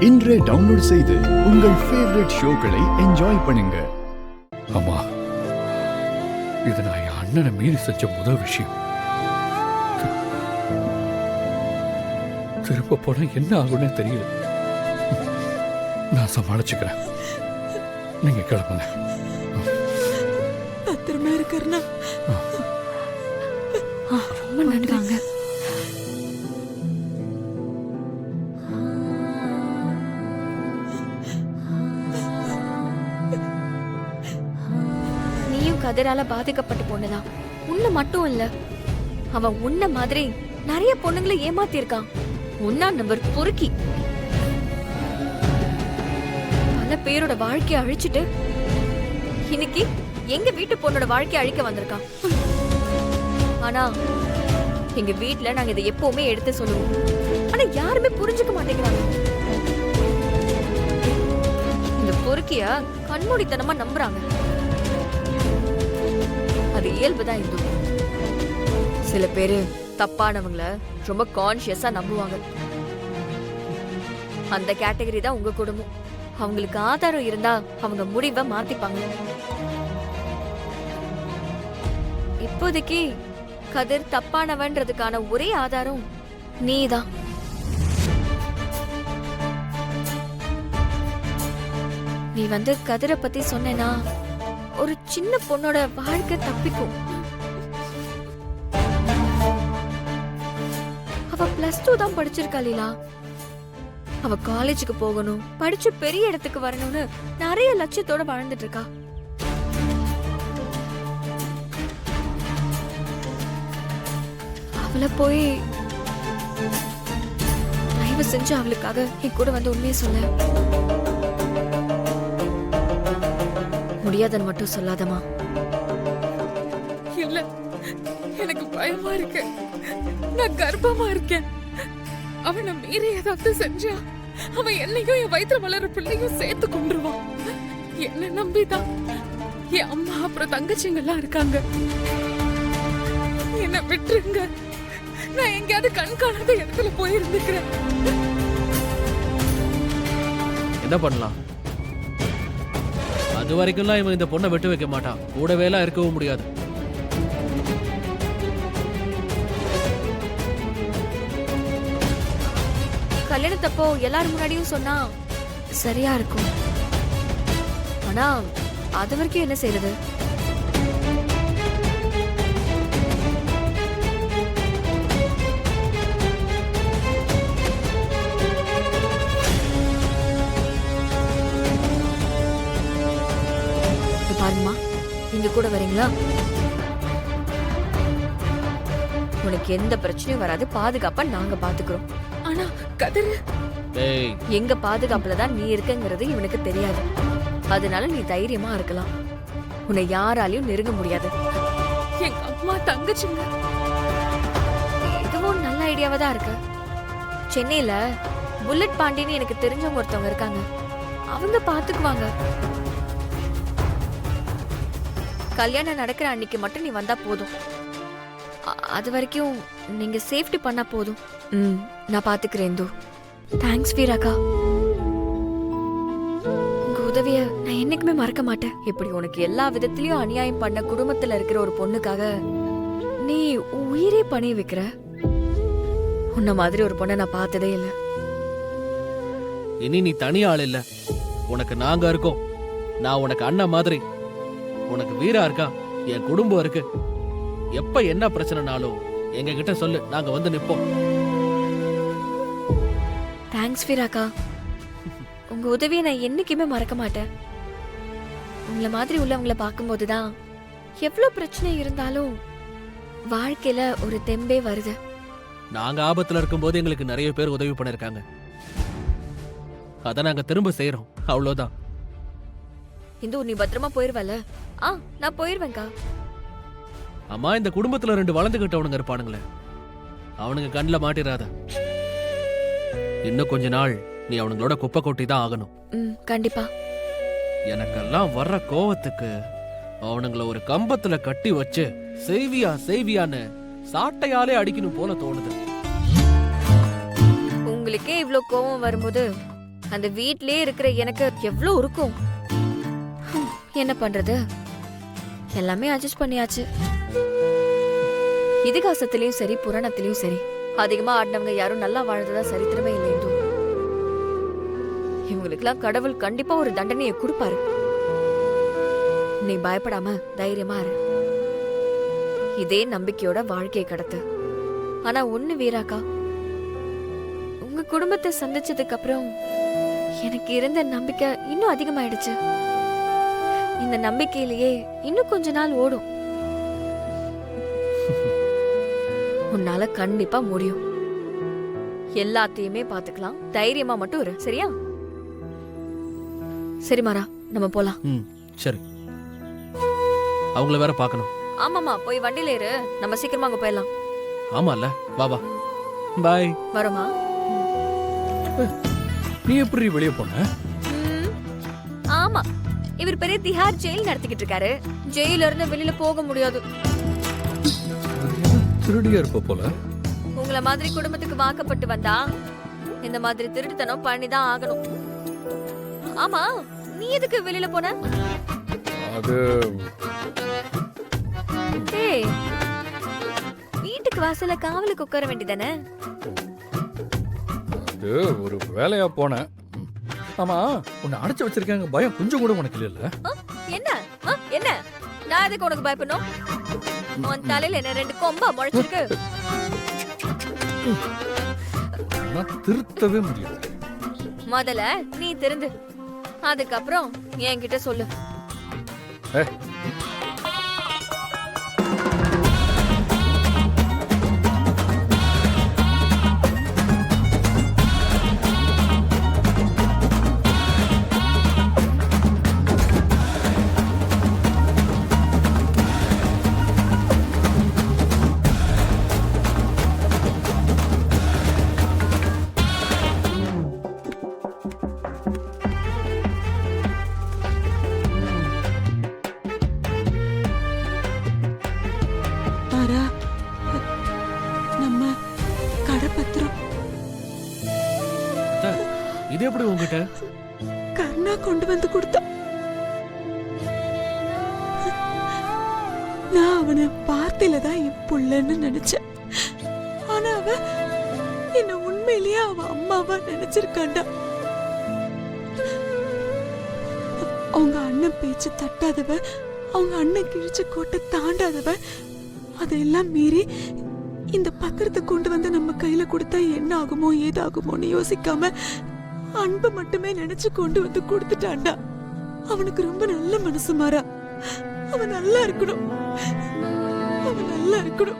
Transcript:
இன்றே டவுன்லோட் செய்து உங்கள் ஃபேவரட் ஷோக்களை என்ஜாய் பண்ணுங்க. அம்மா, இது நான் என் அண்ணனை மீறி செஞ்ச முதல் விஷயம். திரும்ப போனா என்ன ஆகும்னே தெரியல. நான் சமாளிச்சுக்கிறேன். நீங்க கிளம்புங்க. பத்திரமா இருக்கறனா? ரொம்ப நன்றிங்க. நீயும் கதிரால பாதிக்கப்பட்ட பொண்ணுதான். உன்னை மட்டும் இல்ல, அவன் உன்ன மாதிரி நிறைய பொண்ணுங்களை ஏமாத்தி இருக்கான். உன்னா நம்பர் பொறுக்கி பல பேரோட வாழ்க்கைய அழிச்சிட்டு இன்னைக்கு எங்க வீட்டு பொண்ணோட வாழ்க்கைய அழிக்க வந்திருக்கான். ஆனா எங்க வீட்டுல நாங்க இதை எப்பவுமே எடுத்து சொல்லுவோம். ஆனா யாருமே புரிஞ்சுக்க மாட்டேங்கிறாங்க. இந்த பொறுக்கிய கண்மூடித்தனமா நம்புறாங்க. அது இயல்புதான். இந்து சில பேரு தப்பானவங்கள ரொம்ப கான்சியஸா நம்புவாங்க. அந்த கேட்டகரி தான் உங்க குடும்பம். அவங்களுக்கு ஆதாரம் இருந்தா அவங்க முடிவை மாத்திப்பாங்க. இப்போதைக்கு கதிர் தப்பானவன்றதுக்கான ஒரே ஆதாரம் நீதான். நீ கதிரை பத்தி சொன்னா ஒரு சின்ன பொண்ணோட வாழ்க்கை தப்பிக்கும். அவ +2 தான் படிச்சிருக்கா லீலா. அவ காலேஜுக்கு போகணும், படிச்சு பெரிய இடத்துக்கு வரணும்னு நிறைய லட்சியத்தோட வாழ்ந்துட்டு இருக்கா. அவளை போய் தயவு செஞ்சு அவளுக்காக என் கூட உண்மையை சொல்ல. முடியாதன்னு மட்டும் சொல்லாதமா. இல்ல, எனக்கு பயமா இருக்கு. நான் கர்ப்பமா இருக்கேன். அவனை மீறி ஏதாவது செஞ்சா அவன் என்னையும் என் வயிற்றுல வளர பிள்ளையும் சேர்த்து கொண்டுருவான். என்ன நம்பிதான் என் அம்மா அப்புறம் தங்கச்சிங்க எல்லாம் இருக்காங்க. என்ன விட்டுருங்க. நான் எங்கேயாவது கண்காணாத இடத்துல போயிருந்துக்கிறேன். என்ன பண்ணலாம்? அது வரைக்கும்லாம் இவன் இந்த பொண்ணை விட்டு வைக்க மாட்டான். கூடவே எல்லாம் இருக்கவும் முடியாது. கல்யாணத்தப்போ எல்லாரும் முன்னாடியும் சொன்னா சரியா இருக்கும். ஆனா அது வரைக்கும் என்ன செய்யறது? பாருமா, நீங்க கூட வரீங்களா? உனக்கு எந்த பிரச்சனையும் வராது. பாதுகாப்பா நாங்க பாத்துக்கிறோம். ஆனா கதிர், எங்க பாதுகாப்புல தான் நீ இருக்கங்கிறது இவனுக்கு தெரியாது. அதனால நீ தைரியமா இருக்கலாம். உன்னை யாராலையும் நெருங்க முடியாது. எங்க அம்மா தங்கச்சிங்க. இதுவும் நல்ல ஐடியாவா தான் இருக்கு. சென்னையில புல்லட் பாண்டின்னு எனக்கு தெரிஞ்சவங்க ஒருத்தவங்க இருக்காங்க. அவங்க பாத்துக்குவாங்க. கல்யாணம் நடக்கிற அன்னைக்கு மட்டும் நீ வந்தா போதும். அது வரைக்கும் நீங்க சேஃப்டி பண்ணா போதும். நான் பாத்துக்கிறேன். இந்து, தேங்க்ஸ் வீராக்கா. உங்க உதவிய நான் என்னைக்குமே மறக்க மாட்டேன். இப்படி உனக்கு எல்லா விதத்திலயும் அநியாயம் பண்ண குடும்பத்துல இருக்கிற ஒரு பொண்ணுக்காக நீ உயிரே பணிய வைக்கிற. உன்ன மாதிரி ஒரு பொண்ணை நான் பார்த்ததே இல்ல. இனி நீ தனி ஆள் இல்ல. உனக்கு நாங்க இருக்கோம். நான் உனக்கு அண்ணன் மாதிரி. உனக்கு வீரா இருக்கா, என் குடும்பம் இருக்கு. எப்ப என்ன பிரச்சனைனாலும் எங்க கிட்ட சொல்லு, நாங்க வந்து நிப்போம். தேங்க்ஸ் வீராக்கா. உங்க உதவியை நான் என்னைக்குமே மறக்க மாட்டேன். உங்களை மாதிரி உள்ளவங்களை பார்க்கும்போதுதான் எவ்வளவு பிரச்சனை இருந்தாலும் வாழ்க்கையில ஒரு தெம்பே வருது. நாங்க ஆபத்துல இருக்கும்போது எங்களுக்கு நிறைய பேர் உதவி பண்ணிருக்காங்க. அத நாங்க திரும்ப செய்யறோம், அவ்வளவுதான். இந்து, நீ பத்திரமா போயிருவல? நான் போயிருவேன்க்கா. அம்மா, இந்த குடும்பத்துல 2 வளர்ந்துகிட்டவனுங்க இருப்பானுங்களே, அவனுங்க கண்ணில் மாட்டிராத. இன்னும் கொஞ்ச நாள் நீ அவனுங்களோட குப்பை கொட்டி தான் ஆகணும். கண்டிப்பா. எனக்கெல்லாம் வர்ற கோவத்துக்கு அவனுங்கள ஒரு கம்பத்துல கட்டி வச்சு செய்வியான்னு சாட்டையாலே அடிக்கணும் போல தோணுது. உங்களுக்கே இவ்ளோ கோவம் வரும்போது அந்த வீட்லயே இருக்கிற எனக்கு எவ்வளவு இருக்கும். என்ன பண்றது, எல்லாமே அட்ஜஸ்ட் பண்ணியாச்சு. இதிகாசத்திலயும் சரி புராணத்திலயும் சரி அதிகமா ஆடினவங்க யாரும் நல்லா வாழ்ந்ததா சரித்திரமே இல்லை. இவங்களுக்கெல்லாம் கடவுள் கண்டிப்பா ஒரு தண்டனையை கொடுப்பாரு. நீ பயப்படாம தைரியமா இரு. இதே நம்பிக்கையோட வாழ்க்கையை கடத்து. ஆனா ஒண்ணு வீராக்கா, உங்க குடும்பத்தை சந்திச்சதுக்கு அப்புறம் எனக்கு இருந்த நம்பிக்கை இன்னும் அதிகமாயிடுச்சு. இந்த நம்பிக்கையிலேயே இன்னும் கொஞ்ச நாள் ஓடும். உன்னால கண்டிப்பா முடியும். எல்லாத்தையுமே பாத்துக்கலாம். தைரியமா மட்டும் இரு, சரியா? சரி மாறா, நம்ம போலாம். சரி, அவங்கள வேற பார்க்கணும். ஆமாமா, போய் வண்டியில ஏறு. நம்ம சீக்கிரமா அங்க போயிடலாம். ஆமால, வா வா. பாய். வரோமா? நீ எப்படி வெளியே போன? ஆமா, இவர் பெரிய திஹார் ஜெயில் நடத்திக்கிட்டு இருக்காரு. ஜெயில இருந்து வெளியில போக முடியாது. திருடியா இருப்ப போல. உங்கள மாதிரி குடும்பத்துக்கு வாக்கப்பட்டு வந்தா இந்த மாதிரி திருட்டுத்தனம் பண்ணிதான் ஆகணும். ஆமா, நீ எதுக்கு வெளியில போன? அது ஏய், வீட்டுக்கு வாசல்ல காவலுக்கு உட்கார வேண்டியதானே? அது ஒரு வேலையா போனேன். ஆமா, உன்னை அடைச்சு வச்சிருக்காங்க, பயம் கொஞ்சம் கூட உனக்கு இல்ல? என்ன என்ன நான் எதுக்கு உனக்கு பயப்படணும்? உன் தலையில என்ன ரெண்டு கொம்பா முளைச்சிருக்கு? நான் திருத்தவே முடியாது. முதல்ல நீ திருந்து, அதுக்கப்புறம் என்கிட்ட சொல்லு. இது எப்படி உங்ககிட்ட? கர்ணா கொண்டு வந்து கொடுத்தா. நான் அவனை வார்த்தையில தான் என் புள்ளன்னு நினைச்சேன். ஆனா அவ என்ன உண்மையிலேயே அவ அம்மாவா நினைச்சிருக்காண்டா. அவங்க அண்ணன் பேச்சு தட்டாதவ, அவங்க அண்ணன் கிழிச்ச கோட்டை தாண்டாதவ, அதையெல்லாம் மீறி இந்த பத்திரத்தை கொண்டு வந்து நம்ம கையில கொடுத்தா என்ன ஆகுமோ ஏதாகுமோன்னு யோசிக்காம அன்பு மட்டுமே நினைச்சு கொண்டு வந்து கொடுத்துட்டான்டா. அவனுக்கு ரொம்ப நல்ல மனசு மாறா. அவன் நல்லா இருக்கணும், அவன் நல்லா இருக்கணும்.